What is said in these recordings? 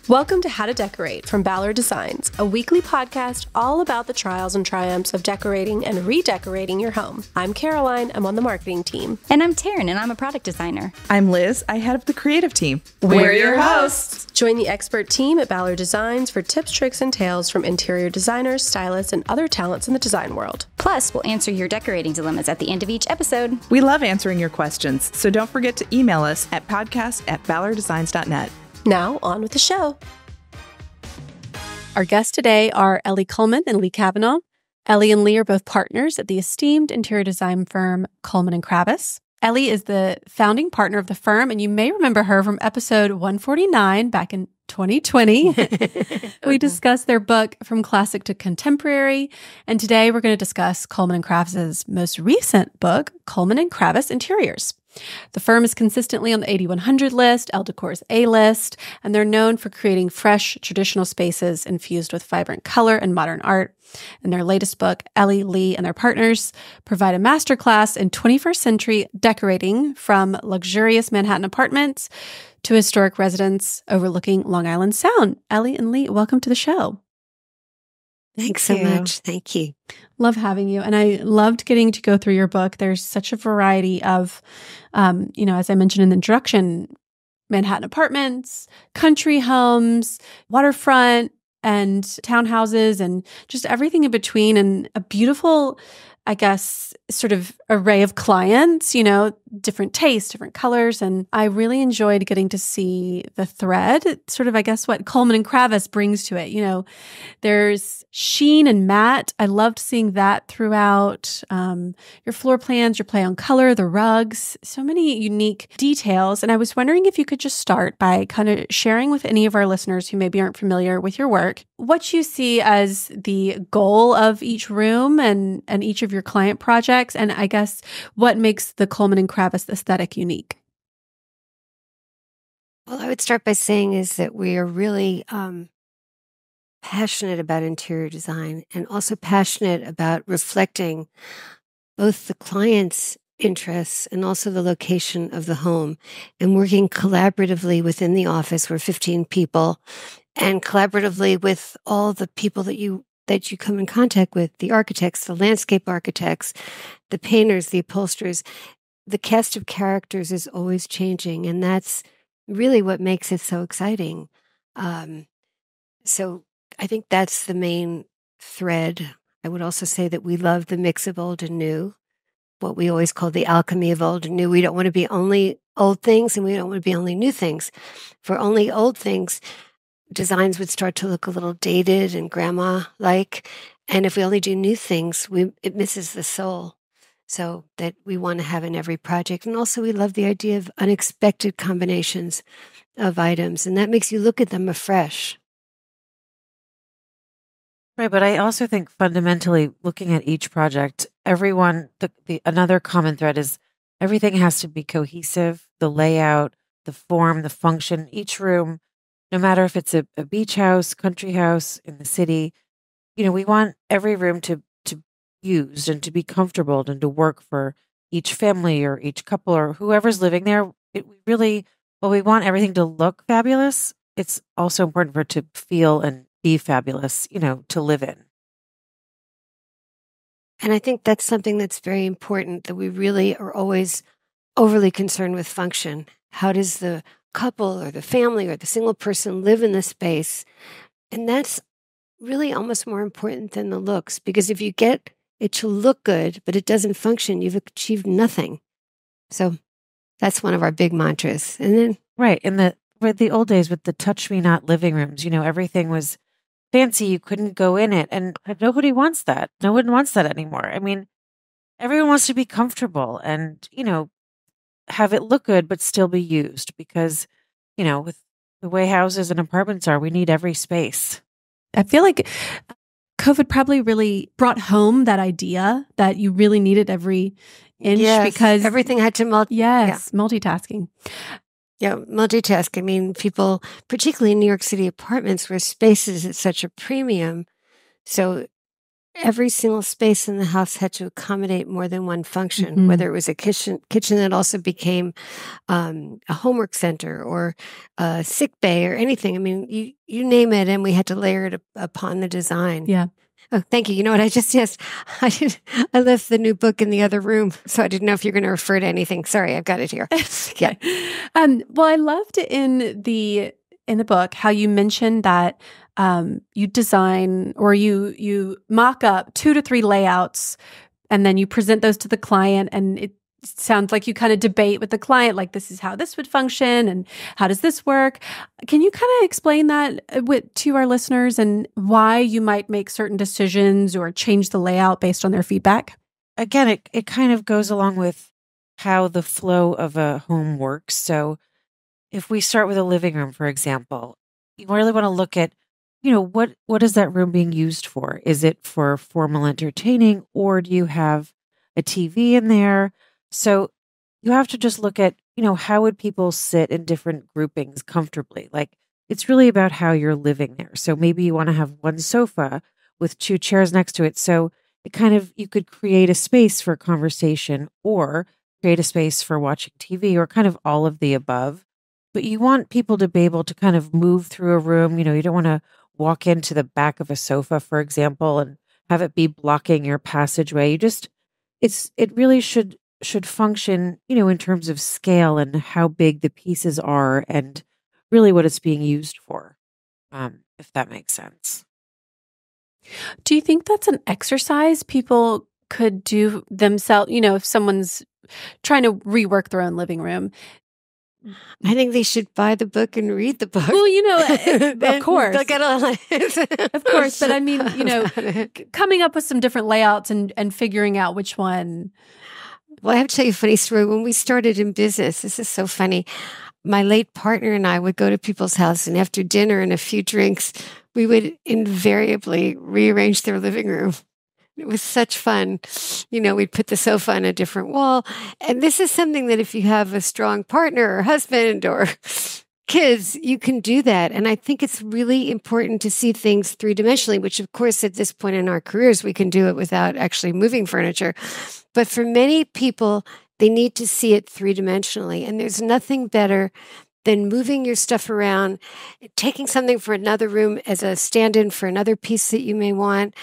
Welcome to How to Decorate from Ballard Designs, a weekly podcast all about the trials and triumphs of decorating and redecorating your home. I'm Caroline, I'm on the marketing team. And I'm Taryn, and I'm a product designer. I'm Liz, I head up the creative team. We're your hosts! Join the expert team at Ballard Designs for tips, tricks, and tales from interior designers, stylists, and other talents in the design world. Plus, we'll answer your decorating dilemmas at the end of each episode. We love answering your questions, so don't forget to email us at podcast@ballarddesigns.net. Now, on with the show. Our guests today are Ellie Cullman and Lee Cavanaugh. Ellie and Lee are both partners at the esteemed interior design firm Cullman and Kravis. Ellie is the founding partner of the firm, and you may remember her from episode 149 back in 2020. We discussed their book, From Classic to Contemporary, and today we're going to discuss Cullman and Kravis's most recent book, Cullman and Kravis Interiors. The firm is consistently on the 8100 list, Elle Decor's A list, and they're known for creating fresh, traditional spaces infused with vibrant color and modern art. In their latest book, Ellie, Lee, and their partners provide a masterclass in 21st century decorating, from luxurious Manhattan apartments to historic residences overlooking Long Island Sound. Ellie and Lee, welcome to the show. Thanks so much. Thank you. Love having you. And I loved getting to go through your book. There's such a variety of, as I mentioned in the introduction, Manhattan apartments, country homes, waterfront, and townhouses, and just everything in between, and a beautiful, I guess, sort of array of clients, different tastes, different colors. And I really enjoyed getting to see the thread, sort of, I guess, what Cullman and Kravis brings to it. There's sheen and matte. I loved seeing that throughout your floor plans, your play on color, the rugs, so many unique details. And I was wondering if you could just start by kind of sharing with any of our listeners who maybe aren't familiar with your work, what you see as the goal of each room and each of your client projects, and I guess what makes the Cullman and Kravis aesthetic unique. Well, I would start by saying is that we are really passionate about interior design, and also passionate about reflecting both the client's interests and also the location of the home, and working collaboratively within the office. We're 15 people, and collaboratively with all the people that you come in contact with, the architects, the landscape architects, the painters, the upholsterers. The cast of characters is always changing, and that's really what makes it so exciting. So I think that's the main thread. I would also say that we love the mix of old and new, what we always call the alchemy of old and new. We don't want to be only old things, and we don't want to be only new things. For only old things, designs would start to look a little dated and grandma-like. And if we only do new things, it misses the soul. So that we want to have in every project. And also we love the idea of unexpected combinations of items. And that makes you look at them afresh. Right, but I also think fundamentally, looking at each project, another common thread is everything has to be cohesive, the layout, the form, the function, each room. No matter if it's a beach house, country house, in the city, we want every room to be used and to be comfortable and to work for each family or each couple or whoever's living there. We want everything to look fabulous. It's also important for it to feel and be fabulous, to live in. And I think that's something that's very important, that we really are always overly concerned with function. How does the couple or the family or the single person live in the space? And that's really almost more important than the looks, because if you get it to look good but it doesn't function, you've achieved nothing. So that's one of our big mantras. And then right, in the old days with the touch me not living rooms, everything was fancy, you couldn't go in it, and nobody wants that. No one wants that anymore. I mean, everyone wants to be comfortable and have it look good but still be used, because with the way houses and apartments are, we need every space. I feel like COVID probably really brought home that idea that you really needed every inch, because everything had to multitasking. Yeah, multitask. I mean, people, particularly in New York City apartments where space is at such a premium. So every single space in the house had to accommodate more than one function, Mm-hmm. whether it was a kitchen that also became a homework center or a sick bay or anything. I mean, you name it, and we had to layer it upon the design. Yeah. Oh, thank you. You know what? I left the new book in the other room, so I didn't know if you're going to refer to anything. Sorry, I've got it here. Yeah. Well, I loved in the book how you mentioned that you design or you mock up 2 to 3 layouts, and then you present those to the client, and it sounds like you kind of debate with the client, like, this is how this would function and how does this work? Can you kind of explain that to our listeners and why you might make certain decisions or change the layout based on their feedback? Again, it kind of goes along with how the flow of a home works. So if we start with a living room, for example, you really want to look at, what is that room being used for? Is it for formal entertaining, or do you have a TV in there? So you have to just look at, how would people sit in different groupings comfortably? Like, it's really about how you're living there. So maybe you want to have one sofa with 2 chairs next to it. So it kind of, you could create a space for conversation or create a space for watching TV or kind of all of the above. But you want people to be able to kind of move through a room. You don't want to walk into the back of a sofa, for example, and have it be blocking your passageway. It really should function, in terms of scale and how big the pieces are and really what it's being used for, if that makes sense. Do you think that's an exercise people could do themselves? If someone's trying to rework their own living room. I think they should buy the book and read the book. Well, of course. They'll get all of course. But I mean, coming up with some different layouts and figuring out which one. Well, I have to tell you a funny story. When we started in business, this is so funny. My late partner and I would go to people's house, and after dinner and a few drinks, we would invariably rearrange their living room. It was such fun. We'd put the sofa on a different wall. And this is something that if you have a strong partner or husband or kids, you can do that. And I think it's really important to see things 3-dimensionally, which of course at this point in our careers, we can do it without actually moving furniture. But for many people, they need to see it 3-dimensionally. And there's nothing better than moving your stuff around, taking something for another room as a stand-in for another piece that you may want.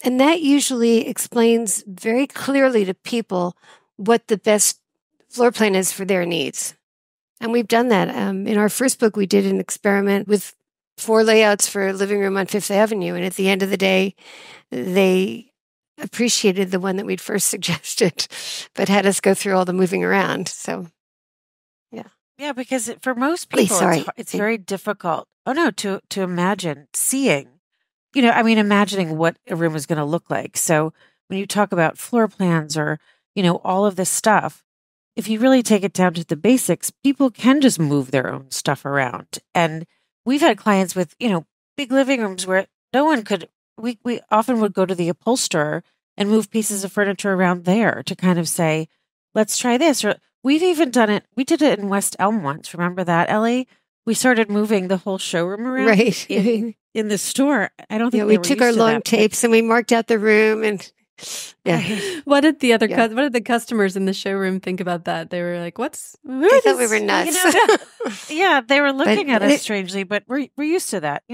And that usually explains very clearly to people what the best floor plan is for their needs. And we've done that. In our first book, we did an experiment with 4 layouts for a living room on Fifth Avenue. And at the end of the day, they appreciated the one that we'd first suggested, but had us go through all the moving around. So, yeah. Yeah, because for most people, it's very difficult. To imagine seeing, imagining what a room is going to look like. So when you talk about floor plans or, all of this stuff, if you really take it down to the basics, people can just move their own stuff around. And we've had clients with, big living rooms where no one could, we often would go to the upholsterer and move pieces of furniture around there to kind of say, let's try this. Or we've even done it. We did it in West Elm once. Remember that, Ellie? We started moving the whole showroom around right. in the store. I don't think we took our long tapes and we marked out the room. And what did the customers in the showroom think about that? They were like, I thought we were nuts. Yeah, they were looking at us strangely, but we're used to that,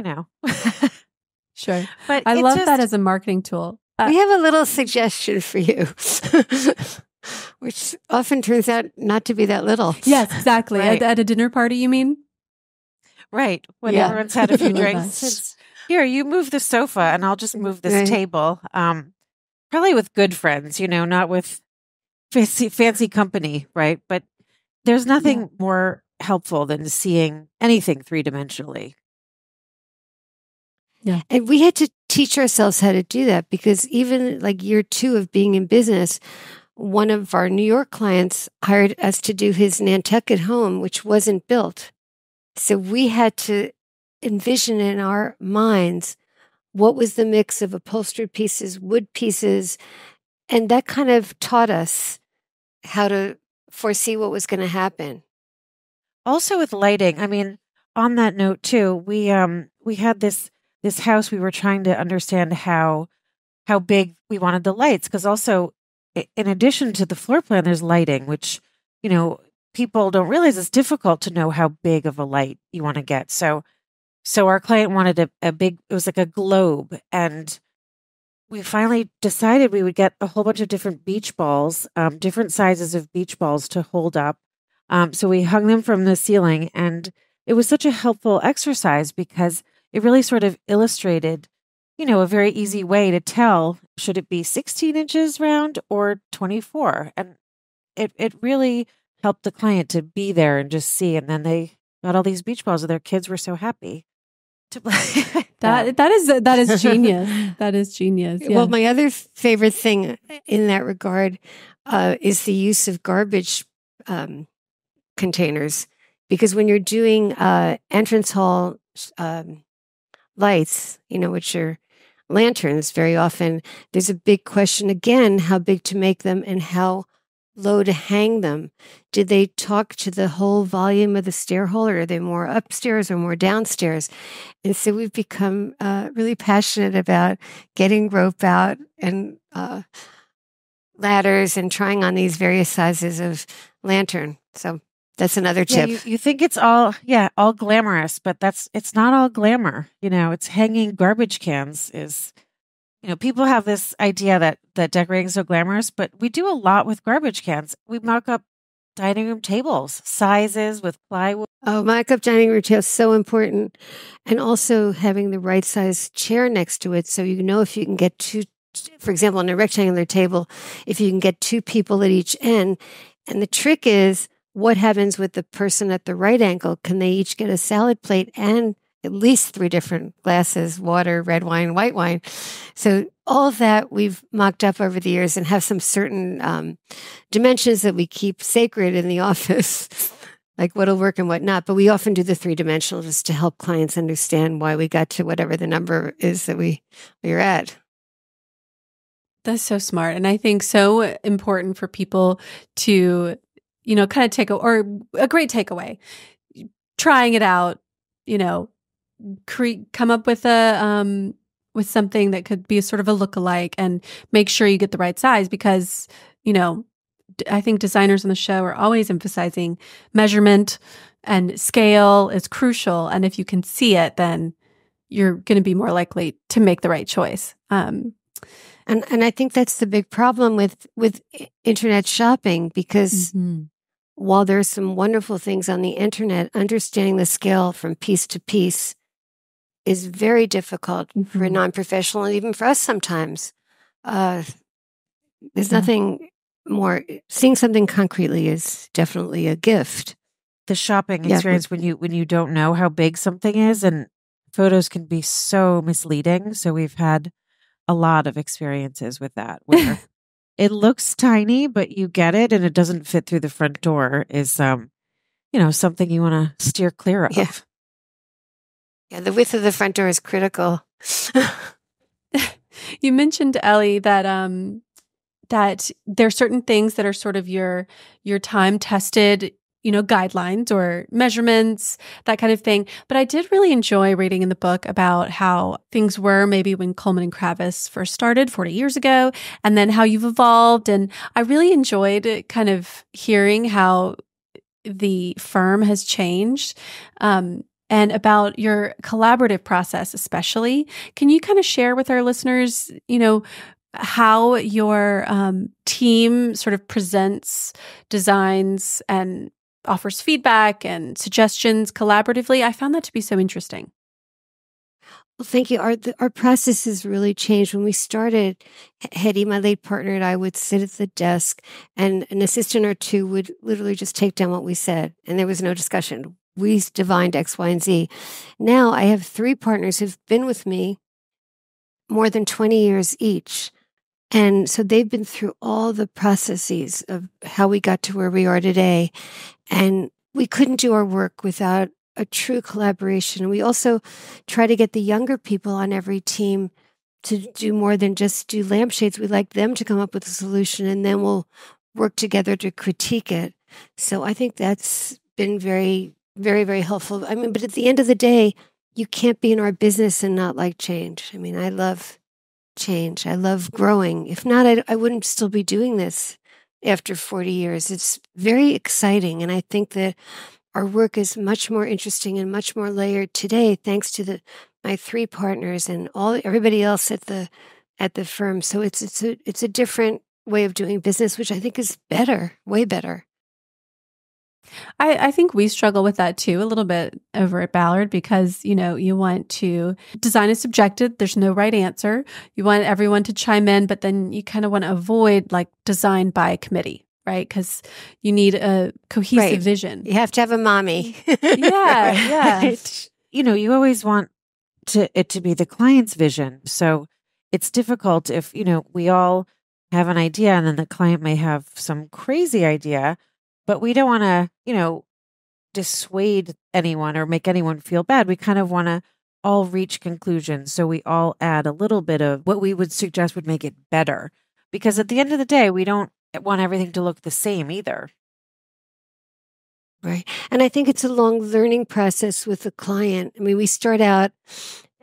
Sure. But I love that as a marketing tool. We have a little suggestion for you. Which often turns out not to be that little. Yes, exactly. Right. At a dinner party, you mean? Right. When everyone's had a few drinks. Here, you move the sofa and I'll just move this table. Probably with good friends, not with fancy company, right? But there's nothing more helpful than seeing anything 3-dimensionally. Yeah. And we had to teach ourselves how to do that because even like year 2 of being in business, one of our New York clients hired us to do his Nantucket home, which wasn't built. So we had to envision in our minds what was the mix of upholstered pieces, wood pieces, and that kind of taught us how to foresee what was going to happen. Also with lighting, I mean, on that note too, we had this house we were trying to understand how how big we wanted the lights. Because also, in addition to the floor plan, there's lighting, which, people don't realize it's difficult to know how big of a light you want to get. So our client wanted a big, it was like a globe. And we finally decided we would get a whole bunch of different beach balls, different sizes of beach balls to hold up. So we hung them from the ceiling, and it was such a helpful exercise because it really sort of illustrated, a very easy way to tell, should it be 16 inches round or 24? And it really helped the client to be there and just see. And then they got all these beach balls, and their kids were so happy to play. That is genius. That is genius. Yeah. Well, my other favorite thing in that regard is the use of garbage containers, because when you're doing entrance hall lights, which are lanterns, very often there's a big question again, how big to make them and how low to hang them. Did they talk to the whole volume of the stair hole, or are they more upstairs or more downstairs? And so we've become really passionate about getting rope out and ladders and trying on these various sizes of lantern. So that's another tip. Yeah, you think it's all glamorous, but it's not all glamour. It's hanging garbage cans is, people have this idea that decorating is so glamorous, but we do a lot with garbage cans. We mock up dining room tables, sizes with plywood. Oh, mock up dining room tables, so important. And also having the right size chair next to it, so if you can get two, for example, on a rectangular table, if you can get two people at each end. And the trick is, what happens with the person at the right angle? Can they each get a salad plate and at least 3 different glasses, water, red wine, white wine? So all of that we've mocked up over the years and have some certain dimensions that we keep sacred in the office, like what'll work and what not. But we often do the 3-dimensional just to help clients understand why we got to whatever the number is that we're at. That's so smart. And I think so important for people to kind of take or a great takeaway, trying it out, come up with with something that could be a sort of a lookalike, and make sure you get the right size, because, I think designers on the show are always emphasizing measurement and scale is crucial. And if you can see it, then you're going to be more likely to make the right choice. And I think that's the big problem with internet shopping, because while there's some wonderful things on the internet, understanding the scale from piece to piece is very difficult for a non-professional, and even for us sometimes. There's nothing more. Seeing something concretely is definitely a gift. The shopping experience when you don't know how big something is, and photos can be so misleading. So we've had a lot of experiences with that, where it looks tiny, but you get it and it doesn't fit through the front door is, something you want to steer clear of. Yeah, the width of the front door is critical. You mentioned, Ellie, that that there are certain things that are sort of your time-tested, guidelines or measurements, that kind of thing. But I did really enjoy reading in the book about how things were maybe when Cullman and Kravis first started 40 years ago, and then how you've evolved. And I really enjoyed kind of hearing how the firm has changed, and about your collaborative process, especially. Can you kind of share with our listeners, how your team sort of presents designs and offers feedback and suggestions collaboratively? I found that to be so interesting. Well, thank you. Our process has really changed. When we started, Hetty, my late partner, and I would sit at the desk, and an assistant or two would literally just take down what we said, and there was no discussion. We divined X, Y, and Z. Now I have 3 partners who've been with me more than 20 years each. And so they've been through all the processes of how we got to where we are today. And we couldn't do our work without a true collaboration. And we also try to get the younger people on every team to do more than just do lampshades. We like them to come up with a solution, and then we'll work together to critique it. So I think that's been very, very, very helpful. I mean, but at the end of the day, you can't be in our business and not like change. I mean, I love change. I love growing. If not, I wouldn't still be doing this after 40 years. It's very exciting. And I think that our work is much more interesting and much more layered today, thanks to my 3 partners and everybody else at the firm. So it's a different way of doing business, which I think is better, way better. I think we struggle with that too a little bit over at Ballard because, you want to design is subjective. There's no right answer. You want everyone to chime in, but then you kind of want to avoid like design by committee, right? Because you need a cohesive vision. You have to have a mommy. Yeah. Right. You always want it to be the client's vision. So it's difficult if, we all have an idea and then the client may have some crazy idea, but we don't want to, dissuade anyone or make anyone feel bad. We kind of want to all reach conclusions. So we all add a little bit of what we would suggest would make it better. Because at the end of the day, we don't want everything to look the same either. Right. And I think it's a long learning process with the client. I mean, we start out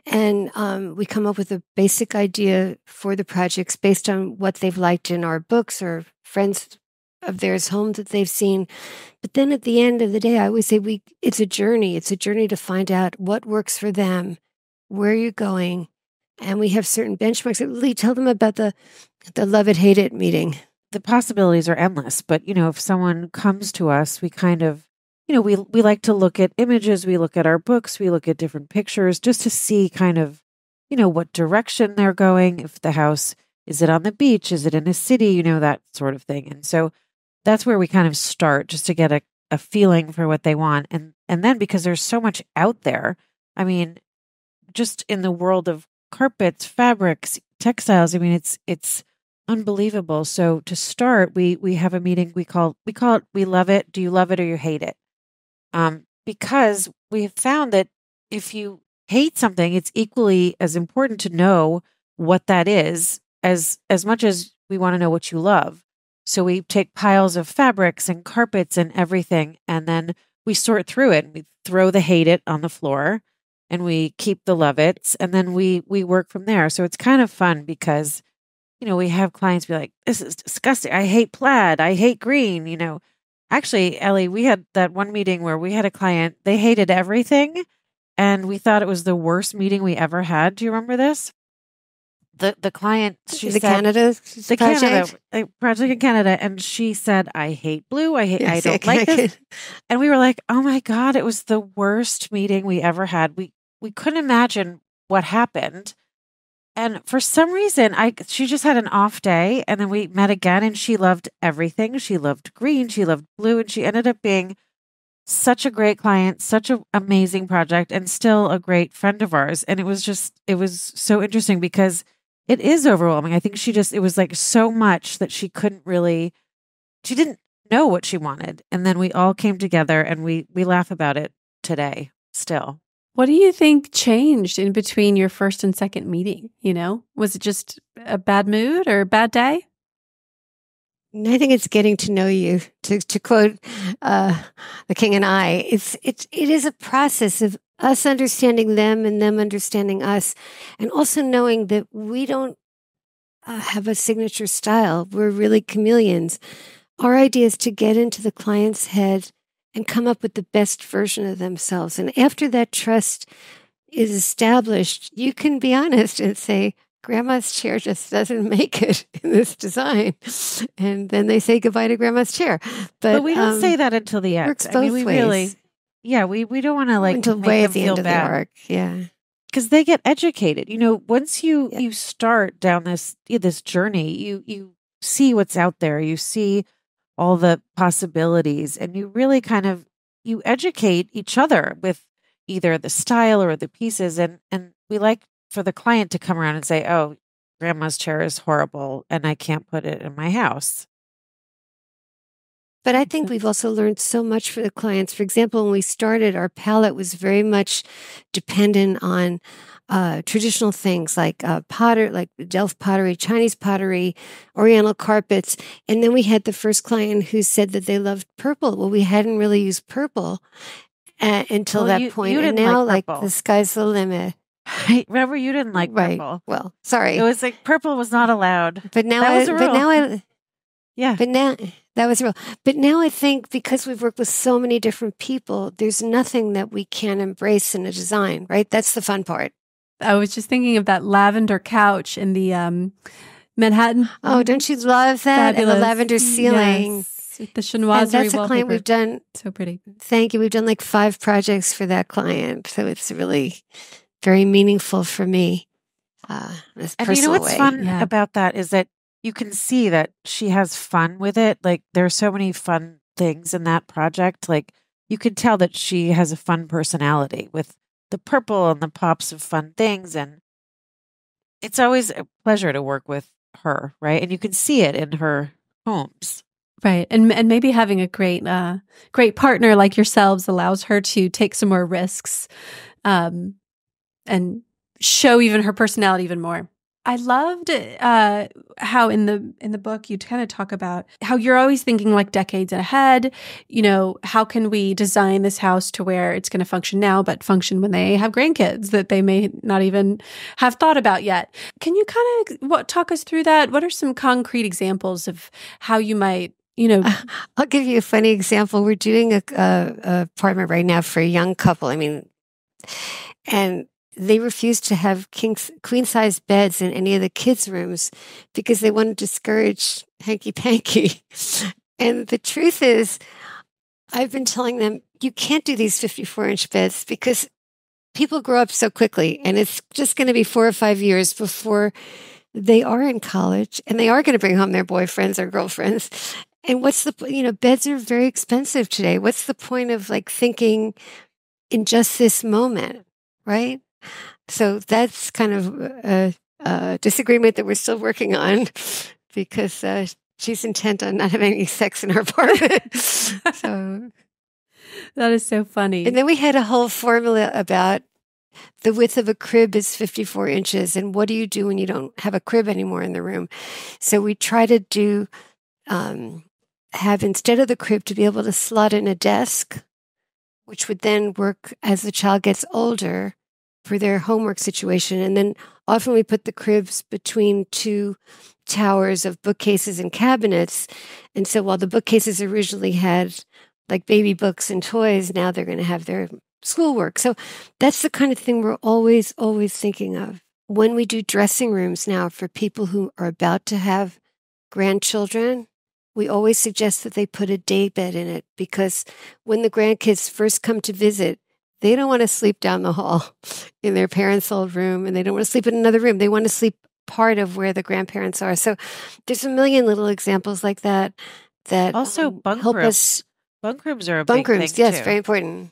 and we come up with a basic idea for the projects based on what they've liked in our books or friends of theirs' homes that they've seen. But then at the end of the day, I always say it's a journey. It's a journey to find out what works for them, where you're going. And we have certain benchmarks. Lee, tell them about the love it, hate it meeting. The possibilities are endless. But, if someone comes to us, we kind of, we like to look at images. We look at our books. We look at different pictures just to see kind of, what direction they're going. If the house, is it on the beach? Is it in a city? That sort of thing. And so that's where we kind of start just to get a feeling for what they want. And then because there's so much out there, I mean, just in the world of carpets, fabrics, textiles, I mean, it's unbelievable. So to start, we have a meeting, we call it, we love it. Do you love it or you hate it? Because we have found that if you hate something, it's equally as important to know what that is as much as we want to know what you love. So we take piles of fabrics and carpets and everything, and then we sort through it. We throw the hate it on the floor, and we keep the love it's, and then we work from there. So it's kind of fun because, we have clients be like, this is disgusting. I hate plaid. I hate green. Actually, Ellie, we had that one meeting where we had a client, they hated everything, and we thought it was the worst meeting we ever had. Do you remember this? The client, she said, Canada project in Canada, and she said, I hate blue. I don't like this. And we were like, oh my God, it was the worst meeting we ever had. We couldn't imagine what happened. And for some reason, she just had an off day, and then we met again, and she loved everything. She loved green, she loved blue, and she ended up being such a great client, such an amazing project, and still a great friend of ours. And it was so interesting because it is overwhelming. I think it was like so much that she didn't know what she wanted. And then we all came together and we laugh about it today still. What do you think changed in between your first and second meeting? Was it just a bad mood or a bad day? I think it's getting to know you. To quote The King and I, it is a process of us understanding them and them understanding us, and also knowing that we don't have a signature style. We're really chameleons. Our idea is to get into the client's head and come up with the best version of themselves. And after that trust is established, you can be honest and say, Grandma's chair just doesn't make it in this design. And then they say goodbye to Grandma's chair. But we don't say that until the end. Works both ways. We don't want to until make way them at the feel end of bad. the arc. Yeah. Because they get educated. Once you start down this journey, you see what's out there. You see all the possibilities, and you really you educate each other with either the style or the pieces. And we like for the client to come around and say, oh, Grandma's chair is horrible and I can't put it in my house. But I think we've also learned so much for the clients. For example, when we started, our palette was very much dependent on traditional things like like Delft pottery, Chinese pottery, Oriental carpets. And then we had the first client who said that they loved purple. Well, we hadn't really used purple until that point. You and didn't now, like purple. The sky's the limit. Remember, you didn't like Right. purple. Well, sorry. It was like purple was not allowed. But now, That was a rule. Yeah. but now that was real. But now I think because we've worked with so many different people, there's nothing that we can't embrace in a design, right? That's the fun part. I was just thinking of that lavender couch in the Manhattan. Oh, don't you love that? Fabulous. And the lavender ceiling. Yes. With the And chinoiserie that's a client wallpaper. we've done. So pretty. Thank you. We've done like 5 projects for that client. So it's really very meaningful for me. This And you know personal what's way. fun Yeah. about that is that you can see that she has fun with it. Like there are so many fun things in that project. Like you could tell that she has a fun personality with the purple and the pops of fun things. And it's always a pleasure to work with her, right? And you can see it in her homes. Right. And maybe having a great partner like yourselves allows her to take some more risks and show even her personality even more. I loved how in the book you kind of talk about how you're always thinking like decades ahead. You know, how can we design this house to where it's going to function now, but function when they have grandkids that they may not even have thought about yet? Can you kind of talk us through that? What are some concrete examples of how you might, I'll give you a funny example. We're doing a apartment right now for a young couple. And they refused to have queen-size beds in any of the kids' rooms because they want to discourage hanky-panky. And the truth is, I've been telling them, you can't do these 54-inch beds because people grow up so quickly, and it's just going to be 4 or 5 years before they are in college, and they are going to bring home their boyfriends or girlfriends. And what's the, beds are very expensive today. What's the point of like thinking in just this moment, right? So that's kind of a disagreement that we're still working on because she's intent on not having any sex in our apartment. So that is so funny. And then we had a whole formula about the width of a crib is 54 inches. And what do you do when you don't have a crib anymore in the room? So we try to do, have instead of the crib to be able to slot in a desk, which would then work as the child gets older for their homework situation. And then often we put the cribs between 2 towers of bookcases and cabinets. And so while the bookcases originally had like baby books and toys, now they're going to have their schoolwork. So that's the kind of thing we're always, always thinking of. When we do dressing rooms now for people who are about to have grandchildren, we always suggest that they put a day bed in it because when the grandkids first come to visit, they don't want to sleep down the hall in their parents' old room, and they don't want to sleep in another room. They want to sleep part of where the grandparents are. So there's a million little examples like that Also, bunk help rooms. us. Bunk rooms are a Bunk big rooms, thing yes, too. very important.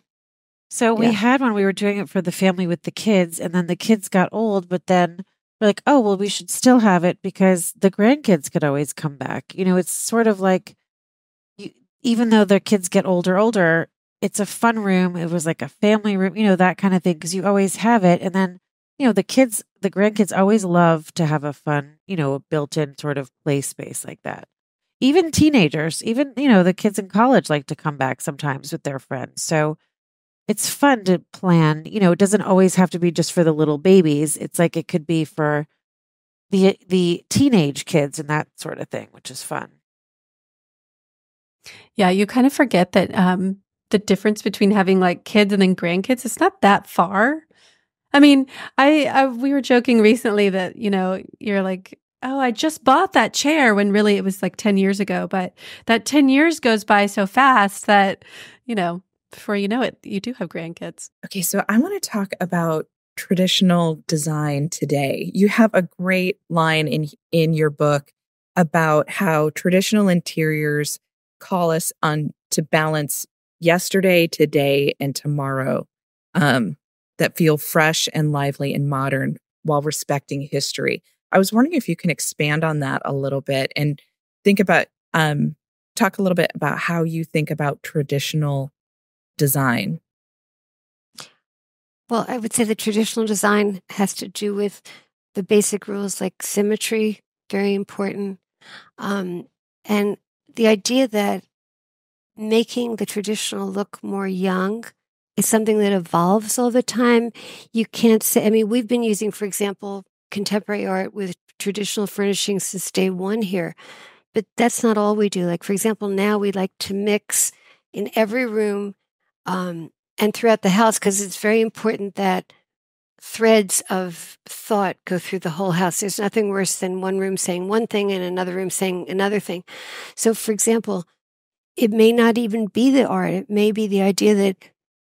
So we Yeah. had one, we were doing it for the family with the kids, and then the kids got old, but then we're like, oh, well, we should still have it because the grandkids could always come back. It's sort of like, even though the kids get older, it's a fun room. It was like a family room, that kind of thing, because you always have it. And then, the grandkids always love to have a fun, a built-in sort of play space like that. Even teenagers, even, the kids in college like to come back sometimes with their friends. So it's fun to plan. It doesn't always have to be just for the little babies. It's like it could be for the teenage kids and that sort of thing, which is fun. Yeah, you kind of forget that the difference between having like kids and then grandkids, it's not that far. I mean, we were joking recently that, you're like, oh, I just bought that chair when really it was like 10 years ago. But that 10 years goes by so fast that, before you know it, you do have grandkids. Okay, so I want to talk about traditional design today. You have a great line in your book about how traditional interiors call us on to balance yesterday, today, and tomorrow that feel fresh and lively and modern while respecting history. I was wondering if you can expand on that a little bit and talk a little bit about how you think about traditional design. Well, I would say the traditional design has to do with the basic rules like symmetry, very important. And the idea that making the traditional look more young It's something that evolves all the time. You can't say, I mean, we've been using, for example, contemporary art with traditional furnishings since day one here, but that's not all we do. Like, for example, now we like to mix in every room and throughout the house, because it's very important that threads of thought go through the whole house. There's nothing worse than one room saying one thing and another room saying another thing. So, for example, it may not even be the art. It may be the idea that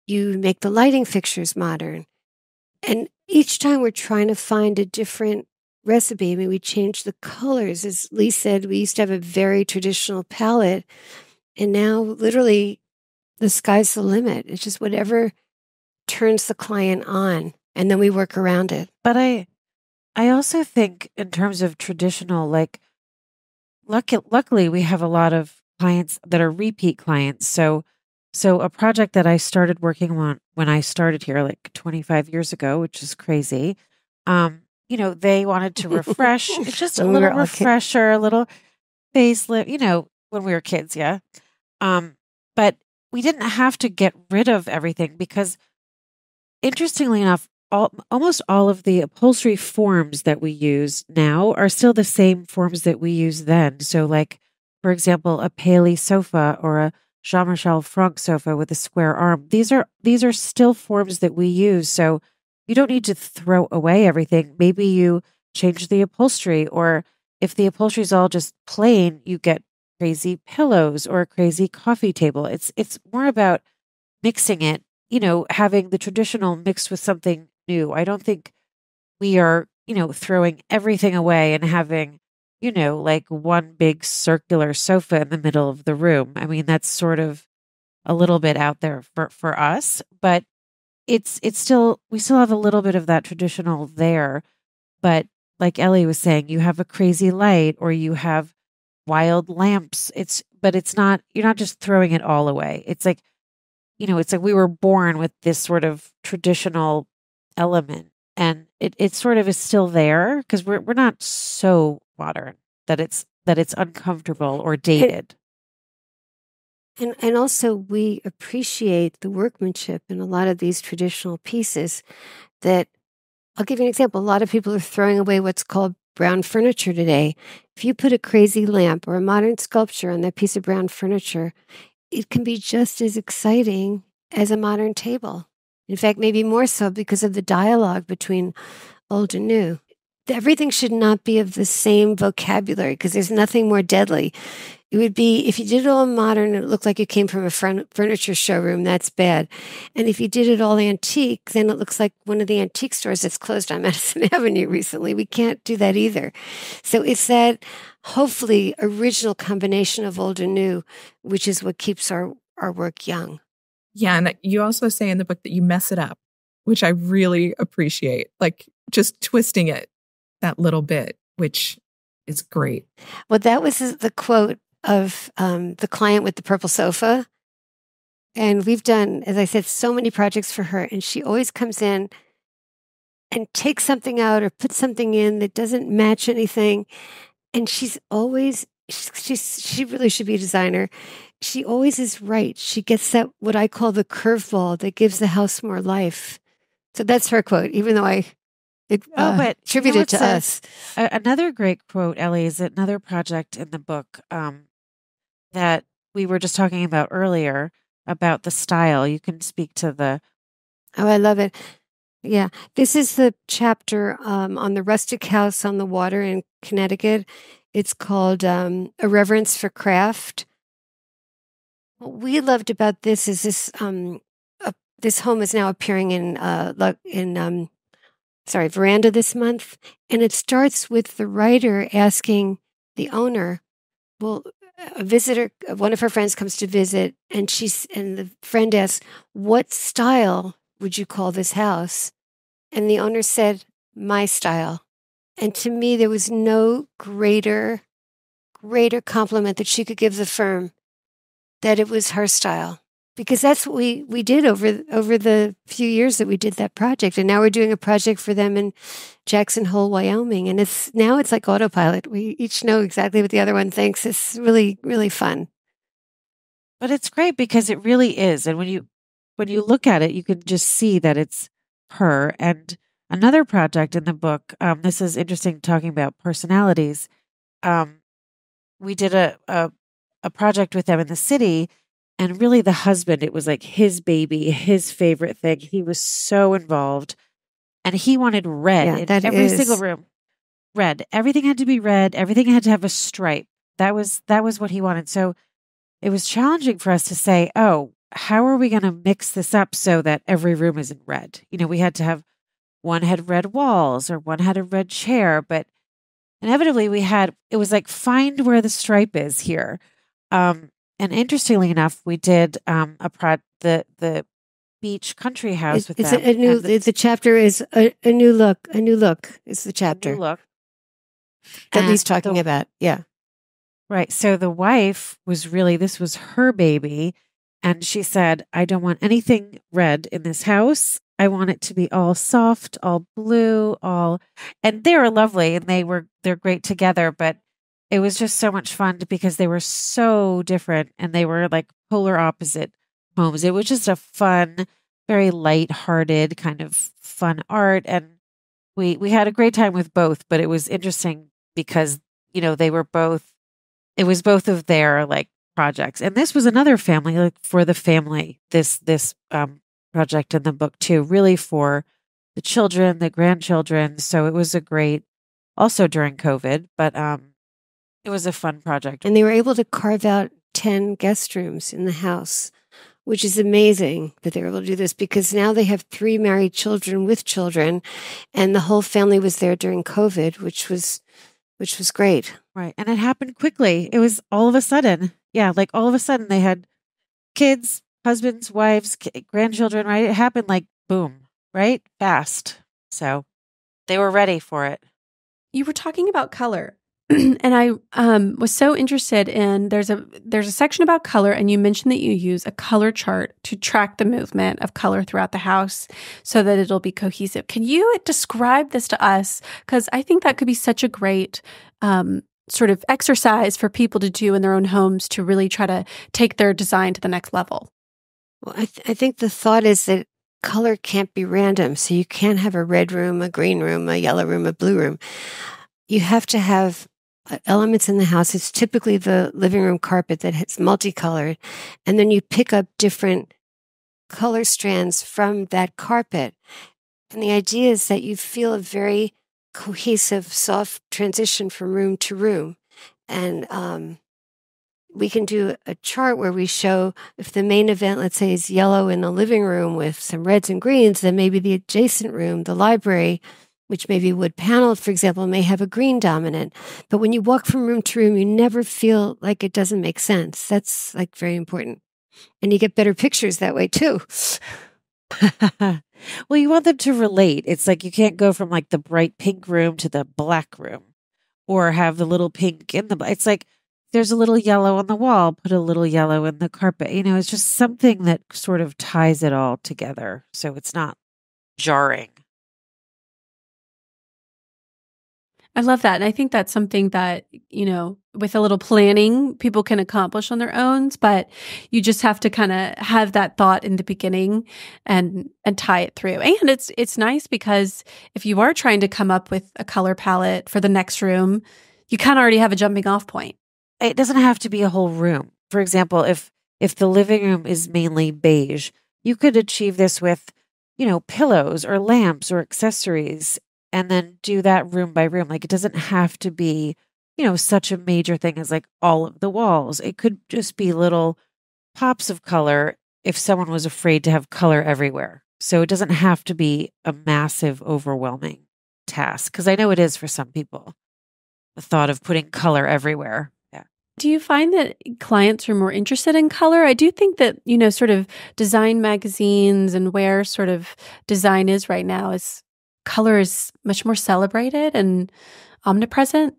you make the lighting fixtures modern. And each time we're trying to find a different recipe. I mean, we change the colors. As Lee said, we used to have a very traditional palette. And now, literally, the sky's the limit. It's just whatever turns the client on. And then we work around it. But I also think in terms of traditional, like, luckily we have a lot of clients that are repeat clients. So a project that I started working on when I started here, like 25 years ago, which is crazy. They wanted to refresh. It's just a little refresher, a little facelift, when we were kids. Yeah. But we didn't have to get rid of everything because, interestingly enough, almost all of the upholstery forms that we use now are still the same forms that we used then. So, like, for example, a Paley sofa or a Jean-Michel Franck sofa with a square arm. These are still forms that we use. So you don't need to throw away everything. Maybe you change the upholstery, or if the upholstery is all just plain, you get crazy pillows or a crazy coffee table. It's more about mixing it, having the traditional mixed with something new. I don't think we are, throwing everything away and having, like one big circular sofa in the middle of the room. I mean, that's sort of a little bit out there for us, but we still have a little bit of that traditional there. But like Ellie was saying, you have a crazy light or you have wild lamps. You're not just throwing it all away. It's like we were born with this sort of traditional element, and it sort of is still there because we're not so modern that it's uncomfortable or dated. And also we appreciate the workmanship in a lot of these traditional pieces. That I'll give you an example. A lot of people are throwing away what's called brown furniture today. If you put a crazy lamp or a modern sculpture on that piece of brown furniture, it can be just as exciting as a modern table. In fact, maybe more so because of the dialogue between old and new. Everything should not be of the same vocabulary because there's nothing more deadly. It would be, if you did it all modern, it looked like you came from a furniture showroom, that's bad. And if you did it all antique, then it looks like one of the antique stores that's closed on Madison Avenue recently. We can't do that either. So it's that hopefully original combination of old and new, which is what keeps our work young. Yeah, and you also say in the book that you mess it up, which I really appreciate, like just twisting it that little bit, which is great. Well, that was the quote of the client with the purple sofa. And we've done, as I said, so many projects for her. And she always comes in and takes something out or puts something in that doesn't match anything. And she's always, she really should be a designer. She always is right. She gets that, what I call the curveball that gives the house more life. So that's her quote, even though but attributed to us. Another great quote, Ellie, is another project in the book that we were just talking about earlier about the style. You can speak to the... Oh, I love it. Yeah. This is the chapter on the rustic house on the water in Connecticut. It's called A Reverence for Craft. What we loved about this is this home is now appearing in Veranda this month. And it starts with the writer asking the owner, well, a visitor, one of her friends comes to visit, and the friend asks, what style would you call this house? And the owner said, my style. And to me, there was no greater compliment that she could give the firm that it was her style. Because that's what we did over the few years that we did that project. And now we're doing a project for them in Jackson Hole, Wyoming. And it's like autopilot. We each know exactly what the other one thinks. It's really, really fun. But it's great because it really is. And when when you look at it, you can just see that it's her. And another project in the book, this is interesting talking about personalities. We did a project with them in the city, and really the husband, it was like his baby, his favorite thing. He was so involved, and he wanted red in every single room. Red. Everything had to be red. Everything had to have a stripe. That was what he wanted. So it was challenging for us to say, oh, how are we going to mix this up so that every room is in red? We had to have one had red walls or one had a red chair, but inevitably it was like, find where the stripe is here. And interestingly enough, we did the beach country house with them. The chapter is a new look. A new look is the chapter. A new look. That he's talking about. Yeah. Right. So the wife this was her baby. And she said, I don't want anything red in this house. I want it to be all soft, all blue, and they were lovely and they're great together. But it was just so much fun because they were so different and they were like polar opposite homes. It was just a fun, very light-hearted kind of fun art. And we had a great time with both, but it was interesting because, they were both, it was both of their like projects. And this was another family, like for the family, this project in the book too, really for the children, the grandchildren. So it was a great, also during COVID, but it was a fun project. And they were able to carve out 10 guest rooms in the house, which is amazing that they were able to do this because now they have 3 married children with children, and the whole family was there during COVID, which was great. Right. And it happened quickly. It was all of a sudden. Yeah. Like all of a sudden they had kids, husbands, wives, grandchildren, right? It happened like boom, right? Fast. So they were ready for it. You were talking about color. And I was so interested in, there's a section about color, and you mentioned that you use a color chart to track the movement of color throughout the house so that it'll be cohesive. Can you describe this to us? Because I think that could be such a great sort of exercise for people to do in their own homes to really try to take their design to the next level. Well, I think the thought is that color can't be random. So you can't have a red room, a green room, a yellow room, a blue room. You have to have elements in the house. It's typically the living room carpet that is multicolored. And then you pick up different color strands from that carpet. And the idea is that you feel a very cohesive, soft transition from room to room. And we can do a chart where we show if the main event, let's say, is yellow in the living room with some reds and greens, then maybe the adjacent room, the library, which may be wood paneled, for example, may have a green dominant. But when you walk from room to room, you never feel like it doesn't make sense. That's like very important. And you get better pictures that way too. Well, you want them to relate. It's like you can't go from like the bright pink room to the black room or have the little pink in the black. It's like there's a little yellow on the wall, put a little yellow in the carpet. It's just something that sort of ties it all together. So it's not jarring. I love that. And I think that's something that, with a little planning, people can accomplish on their own, but you just have to kind of have that thought in the beginning and tie it through. And it's nice because if you are trying to come up with a color palette for the next room, you kind of already have a jumping off point. It doesn't have to be a whole room. For example, if the living room is mainly beige, you could achieve this with, pillows or lamps or accessories, and then do that room by room. Like it doesn't have to be, such a major thing as like all of the walls. It could just be little pops of color if someone was afraid to have color everywhere. So it doesn't have to be a massive, overwhelming task. Because I know it is for some people, the thought of putting color everywhere. Yeah. Do you find that clients are more interested in color? I do think that, sort of design magazines and where sort of design is right now is color is much more celebrated and omnipresent.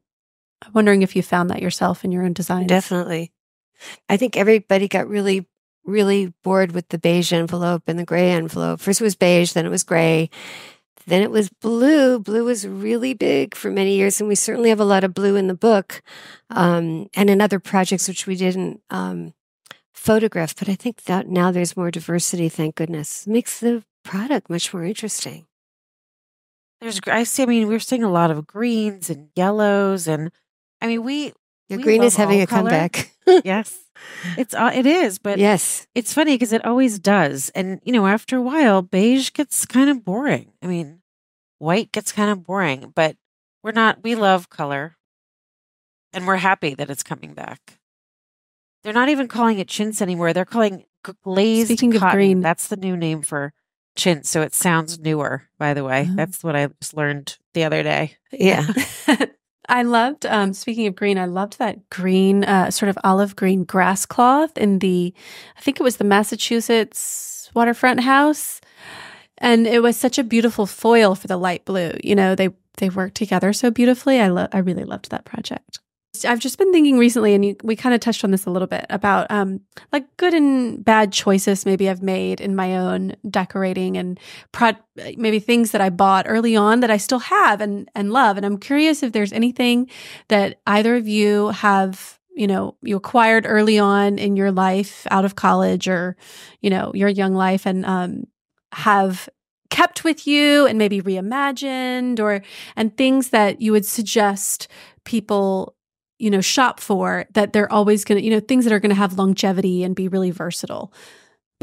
I'm wondering if you found that yourself in your own design. Definitely. I think everybody got really, really bored with the beige envelope and the gray envelope. First it was beige, then it was gray, then it was blue. Blue was really big for many years, and we certainly have a lot of blue in the book and in other projects which we didn't photograph, but I think that now there's more diversity, thank goodness. It makes the product much more interesting. I mean, we're seeing a lot of greens and yellows, and I mean, we green love is having all a color. comeback. Yes, it is, but yes, it's funny because it always does. And, after a while, beige gets kind of boring. I mean, white gets kind of boring, but we love color, and we're happy that it's coming back. They're not even calling it chintz anymore. They're calling glazed Speaking cotton. of green. That's the new name for chintz. So it sounds newer, by the way. That's what I just learned the other day. yeah. I loved, speaking of green, I loved that green, sort of olive green grass cloth I think it was the Massachusetts waterfront house. And it was such a beautiful foil for the light blue. They work together so beautifully. I really loved that project. I've just been thinking recently, and we kind of touched on this a little bit, about like good and bad choices maybe I've made in my own decorating, and maybe things that I bought early on that I still have and love. And I'm curious if there's anything that either of you have, you acquired early on in your life out of college, or, your young life, and have kept with you and maybe reimagined, and things that you would suggest people shop for, that they're always going to, things that are going to have longevity and be really versatile.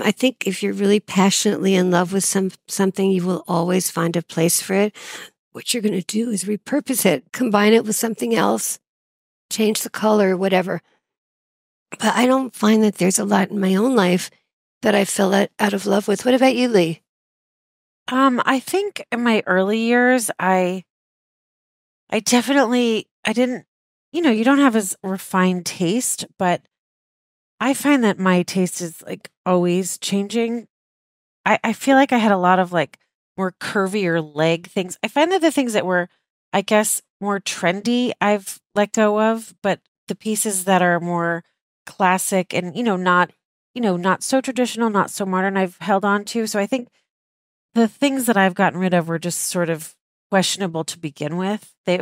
I think if you're really passionately in love with something, you will always find a place for it. What you're going to do is repurpose it, combine it with something else, change the color, whatever. But I don't find that there's a lot in my own life that I fell out of love with. What about you, Lee? I think in my early years, I didn't, you don't have as refined taste, but I find that my taste is like always changing. I feel like I had a lot of like more curvier leg things. I find that the things that were, I guess, more trendy, I've let go of, but the pieces that are more classic and, not so traditional, not so modern, I've held on to. So I think the things that I've gotten rid of were just sort of questionable to begin with. They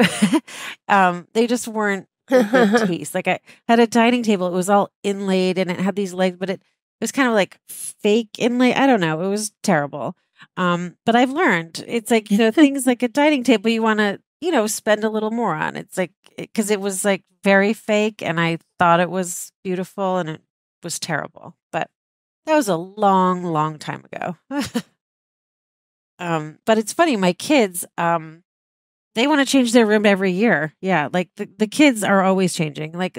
just weren't good taste. Like, I had a dining table, it was all inlaid and it had these legs, but it was kind of like fake inlay. I don't know. It was terrible. But I've learned it's like, things like a dining table you want to, spend a little more on. It's like, because it was like very fake and I thought it was beautiful and it was terrible. But that was a long, long time ago. But it's funny, my kids, they want to change their room every year. Yeah, like the kids are always changing. Like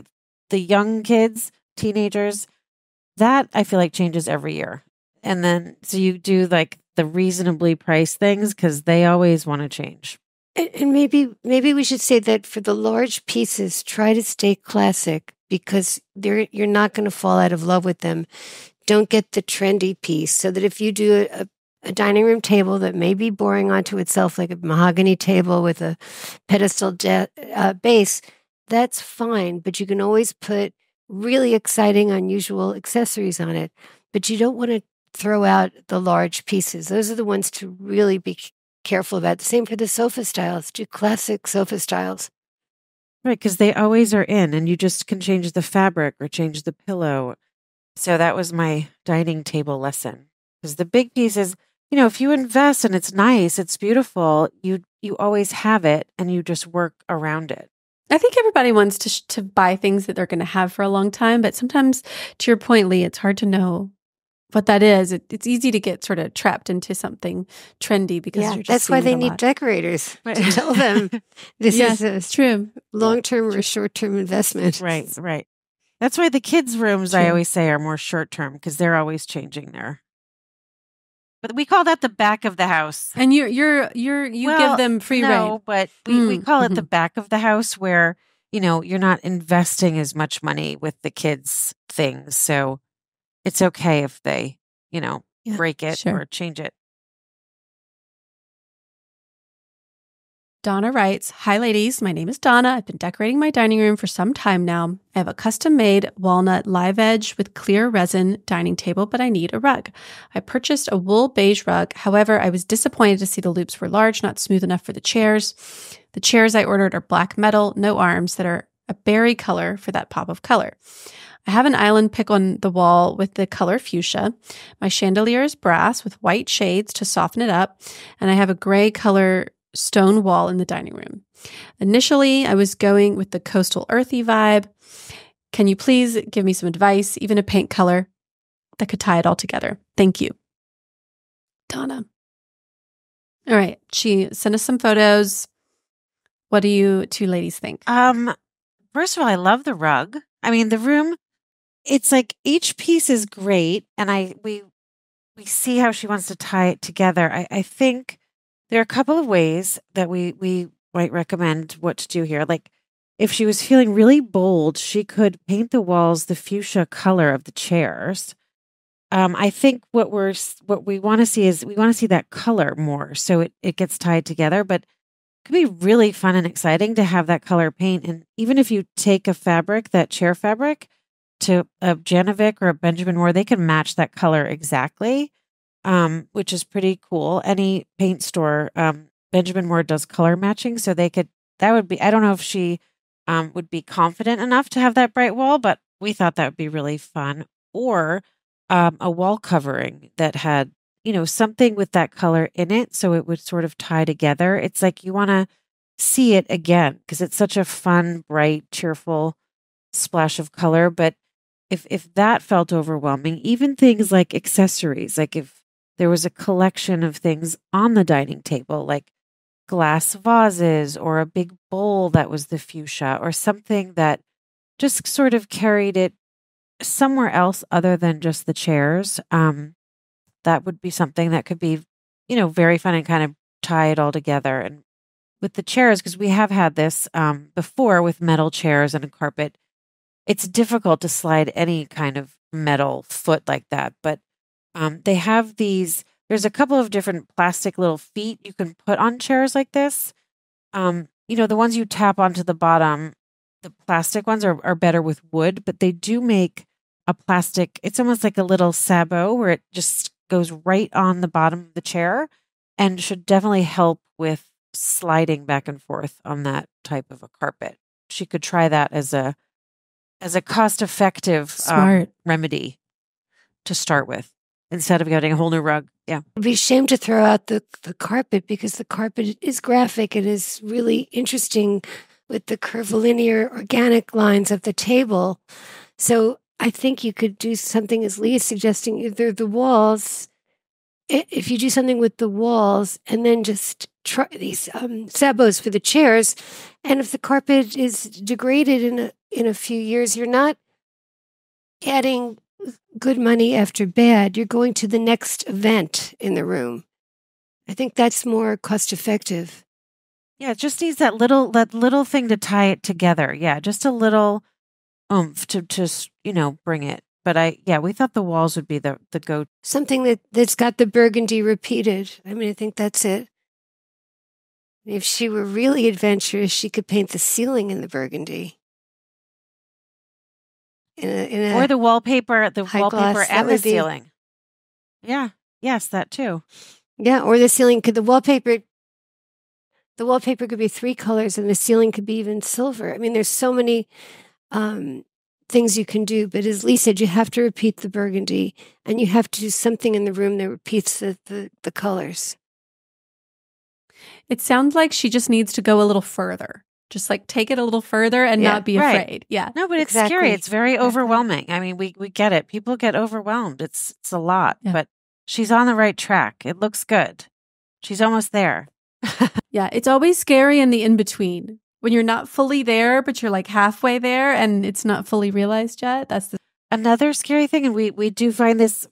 the young kids, teenagers, that I feel like changes every year. And then, so you do like the reasonably priced things because they always want to change. And maybe we should say that for the large pieces, try to stay classic because you're not going to fall out of love with them. Don't get the trendy piece, so that if you do a dining room table that may be boring onto itself, like a mahogany table with a pedestal base, that's fine. But you can always put really exciting, unusual accessories on it. But you don't want to throw out the large pieces. Those are the ones to really be careful about. The same for the sofa styles. Do classic sofa styles. Right, because they always are in, and you just can change the fabric or change the pillow. So that was my dining table lesson. Because the big pieces, if you invest and it's nice, it's beautiful, you always have it and you just work around it. I think everybody wants to buy things that they're going to have for a long time, but sometimes, to your point, Lee, it's hard to know what that is. It's easy to get sort of trapped into something trendy because you're just that's why they seeing it a need lot. Decorators to tell them this is a true long-term or short-term investment. Right. That's why the kids' rooms, I always say, are more short-term because they're always changing there. But we call that the back of the house. And you give them free rein. No, but we call it the back of the house where, you're not investing as much money with the kids' things. So it's okay if they, break it or change it. Donna writes, "Hi ladies, my name is Donna. I've been decorating my dining room for some time now. I have a custom-made walnut live edge with clear resin dining table, but I need a rug. I purchased a wool beige rug. However, I was disappointed to see the loops were large, not smooth enough for the chairs. The chairs I ordered are black metal, no arms, that are a berry color for that pop of color. I have an island pick on the wall with the color fuchsia. My chandelier is brass with white shades to soften it up. And I have a gray color stone wall in the dining room. Initially, I was going with the coastal earthy vibe. Can you please give me some advice, even a paint color that could tie it all together? Thank you. Donna. All right. She sent us some photos. What do you two ladies think? First of all, I love the rug. I mean, the room, it's like each piece is great. And we see how she wants to tie it together. I think there are a couple of ways that we might recommend what to do here. Like if she was feeling really bold, she could paint the walls the fuchsia color of the chairs. I think what we want to see is we want to see that color more so it gets tied together, but it could be really fun and exciting to have that color paint. And even if you take a fabric, that chair fabric, to a Janovic or a Benjamin Moore, they can match that color exactly, which is pretty cool. Any paint store, Benjamin Moore does color matching, so that would be, I don't know if she would be confident enough to have that bright wall, but we thought that would be really fun. Or a wall covering that had, something with that color in it, so it would sort of tie together. It's like you want to see it again because it's such a fun, bright, cheerful splash of color. But if that felt overwhelming, even things like accessories, like if there was a collection of things on the dining table, like glass vases or a big bowl that was the fuchsia or something that just sort of carried it somewhere else other than just the chairs, that would be something that could be, very fun and kind of tie it all together. And with the chairs, because we have had this before with metal chairs and a carpet, it's difficult to slide any kind of metal foot like that. But they have these, there's a couple of different plastic little feet you can put on chairs like this. The ones you tap onto the bottom, the plastic ones are better with wood, but they do make a plastic, it's almost like a little sabot where it just goes right on the bottom of the chair and should definitely help with sliding back and forth on that type of a carpet. She could try that as a cost-effective remedy to start with instead of getting a whole new rug. Yeah. It'd be a shame to throw out the carpet because the carpet is graphic and is really interesting with the curvilinear organic lines of the table. So I think you could do something, as Lee is suggesting, either the walls, if you do something with the walls and then just try these sabots for the chairs. And if the carpet is degraded in a few years, you're not adding good money after bad. You're going to the next event in the room. I think that's more cost effective. Yeah, it just needs that little thing to tie it together. Yeah, just a little oomph to bring it. But we thought the walls would be the go. Something that's got the burgundy repeated. I mean, I think that's it. If she were really adventurous, she could paint the ceiling in the burgundy. Or the wallpaper and the ceiling. Yeah. Yes, that too. Yeah, or the ceiling the wallpaper could be 3 colors and the ceiling could be even silver. I mean, there's so many things you can do, but as Lee said, you have to repeat the burgundy and you have to do something in the room that repeats the colors. It sounds like she just needs to go a little further. Just like take it a little further and not be afraid. Yeah. No, but it's scary. It's very overwhelming. I mean, we get it. People get overwhelmed. It's a lot, but she's on the right track. It looks good. She's almost there. Yeah. It's always scary in the in-between when you're not fully there, but you're like halfway there and it's not fully realized yet. That's another scary thing. And we do find this.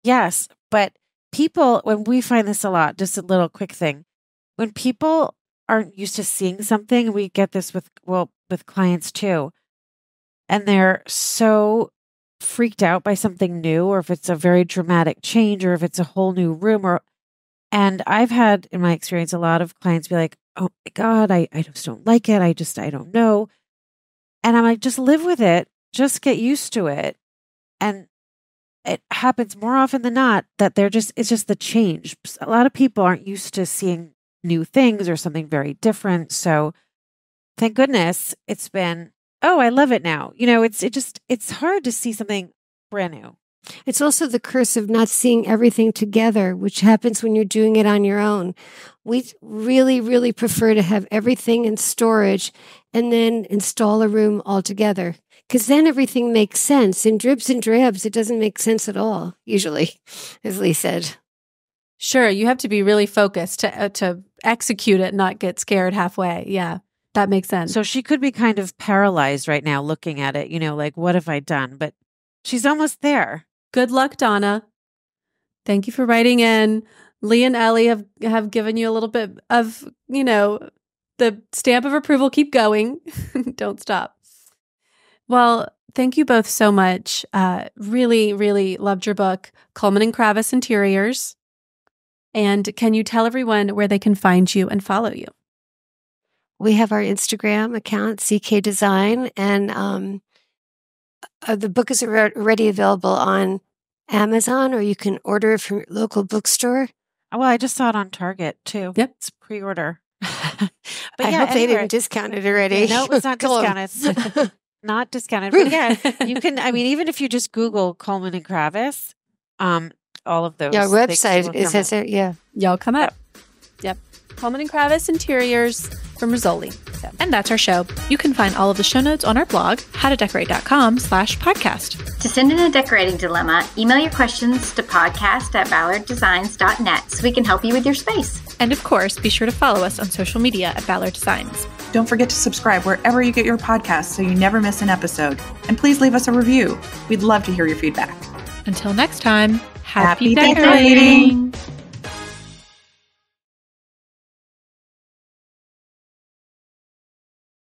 Yes. But people, when we find this a lot, just a little quick thing, when people aren't used to seeing something, we get this with clients too. And they're so freaked out by something new, or if it's a very dramatic change, or if it's a whole new room, and I've had in my experience a lot of clients be like, oh my God, I just don't like it. I don't know. And I'm like, just live with it. Just get used to it. And it happens more often than not that it's just the change. A lot of people aren't used to seeing new things or something very different. So thank goodness it's been oh, I love it now. It's hard to see something brand new. It's also the curse of not seeing everything together, which happens when you're doing it on your own. We really, really prefer to have everything in storage and then install a room altogether, because then everything makes sense. In dribs and drabs, it doesn't make sense at all, usually, as Lee said. Sure, you have to be really focused to execute it, not get scared halfway. Yeah, that makes sense. So she could be kind of paralyzed right now looking at it, like, what have I done? But she's almost there. Good luck, Donna. Thank you for writing in. Lee and Ellie have given you a little bit of, the stamp of approval. Keep going. Don't stop. Well, thank you both so much. Really, really loved your book, Cullman and Kravis Interiors. And can you tell everyone where they can find you and follow you? We have our Instagram account, CK Design, and the book is already available on Amazon, or you can order it from your local bookstore. Well, I just saw it on Target too. Yep. It's pre-order. But I hope they didn't discount it already. Yeah, no, it's not discounted. Not discounted. But yeah, you can, even if you just Google Cullman and Kravis, all of those. Yeah, our website has it. Yeah. Y'all come up. Yep. Cullman and Kravis Interiors from Rizzoli. And that's our show. You can find all of the show notes on our blog, howtodecorate.com/podcast. To send in a decorating dilemma, email your questions to podcast@ballarddesigns.net so we can help you with your space. And of course, be sure to follow us on social media at Ballard Designs. Don't forget to subscribe wherever you get your podcasts so you never miss an episode. And please leave us a review. We'd love to hear your feedback. Until next time, happy Happy decorating.